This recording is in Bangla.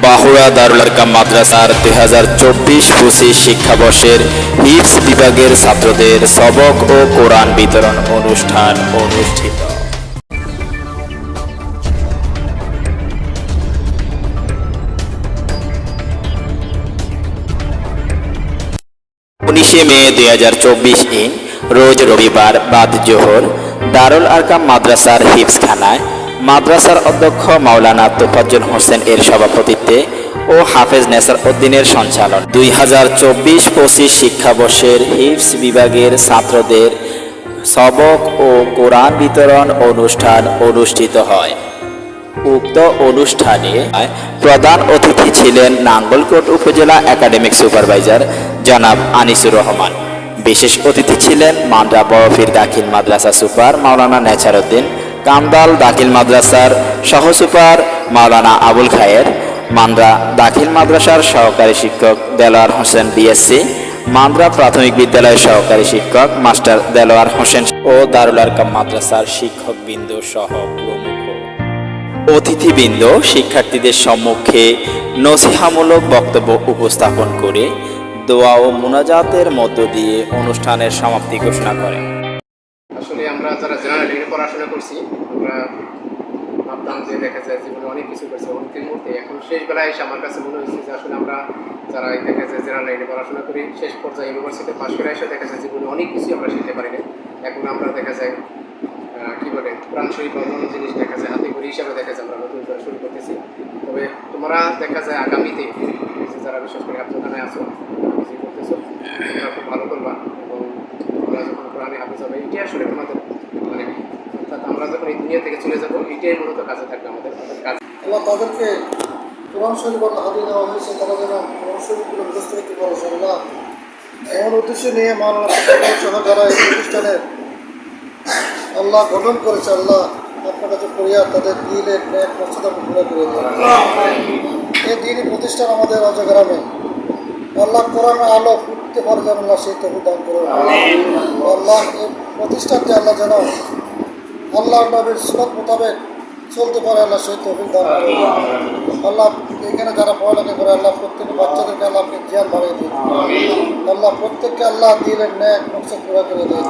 বাহুড়া দারুল আরকাম মাদ্রাসার 2024-25 শিক্ষাবর্ষের হিফজ বিভাগের ছাত্রদের সবক ও কোরআন বিতরণ অনুষ্ঠান অনুষ্ঠিত। 19 মে 2024 রোজ রবিবার বাদ জোহর দারুল আরকাম মাদ্রাসার হিফজখানায় মাদ্রাসার অধ্যক্ষ মাওলানা তোফাজ্জল হোসেন এর সভাপতিত্বে ও হাফেজ নেসার উদ্দিনের সঞ্চালন 2024-25 শিক্ষাবর্ষের হিফজ বিভাগের ছাত্রদের সবক ও কোরআন বিতরণ অনুষ্ঠান অনুষ্ঠিত হয়। উক্ত অনুষ্ঠানে প্রধান অতিথি ছিলেন নাঙ্গলকোট উপজেলা একাডেমিক সুপারভাইজার জনাব আনিসুর রহমান। বিশেষ অতিথি ছিলেন মান্দ্রা বড়ফির দাখিল মাদ্রাসা সুপার মাওলানা নেছারউদ্দিন, কামদাল দাখিল মাদ্রাসার সহ সুপার মাওলানা আবুল খায়ের, মান্দ্রা দাখিল মাদ্রাসার সহকারী শিক্ষক দেলোয়ার হোসেন বিএসসি, মান্দ্রা প্রাথমিক বিদ্যালয়ের সহকারী শিক্ষক মাস্টার দেলোয়ার হোসেন ও দারুল আরকাম মাদ্রাসার শিক্ষকবৃন্দ সহ প্রমুখ। অতিথিবৃন্দ শিক্ষার্থীদের সম্মুখে নসিহামূলক বক্তব্য উপস্থাপন করে দোয়া ও মুনাজাতের মধ্য দিয়ে অনুষ্ঠানের সমাপ্তি ঘোষণা করেন। আসলে আমরা যারা জেনারেল লাইনে পড়াশোনা করছি, আমরা ভাবতাম যে দেখা যায় জীবনে অনেক কিছু করছে অনেকের মধ্যে, এখন শেষ বেলায় এসে আমার কাছে মনে হয়েছে যে আসলে আমরা যারা দেখা যায় জেনারেল লাইনে পড়াশোনা করি, শেষ পর্যায়ে ইউনিভার্সিটিতে পাশ করে এসে দেখা যায় জীবনে অনেক কিছু আমরা শিখতে পারি না। এখন আমরা দেখা যায় কী বলে কোরআন শরীফ বা অন্য জিনিস দেখা যায় হাতে করি হিসাবে দেখা যায় আমরা নতুন করে শুরু করতেছি। তবে তোমরা দেখা যায় আগামীতে যারা বিশেষ করে আপনার আসো করতেছো, তোমরা খুব ভালো করবা এবং তোমরা যখন কোরআনে হাফেজ হবে এটাই আসলে তোমাদের মানে অর্থাৎ আমরা যখন এই দুনিয়া থেকে চলে যাবো এটাই মূলত কাজে থাকবে আমাদের কাজ। আল্লাহ তাদেরকে কোরআন শরীফ হাতে দেওয়া হয়েছে, তারা যেন কোরআন শরীফগুলো মুখস্থ করতে পারে। সেগুলো এমন উদ্দেশ্য নিয়ে মাওলানা সহ যারা এই প্রতিষ্ঠানের আল্লাহ গঠন করেছে, আল্লাহ আপনার কাছে করিয়া তাদের দিনের ন্যাক মর্যাদা পুরো করে দেয়। এই দিনই প্রতিষ্ঠান আমাদের রাজগ্রামে আল্লাহ কোরআন আলো ফুটতে পারে যেন আল্লাহ সেই তফিক দান করে। আল্লাহ এই প্রতিষ্ঠানটি আল্লাহ যেন আল্লাহ নবীর সুন্নাত মোতাবেক চলতে পারে, আল্লাহ সেই তফিক দান করে। আল্লাহ এখানে যারা পড়ালেখা করে আল্লাহ প্রত্যেক বাচ্চাদেরকে আল্লাহকে জ্ঞান বাড়িয়ে দিন। আল্লাহ প্রত্যেককে আল্লাহ দিলেন ন্যাক মকসদ পুরা করে দেন।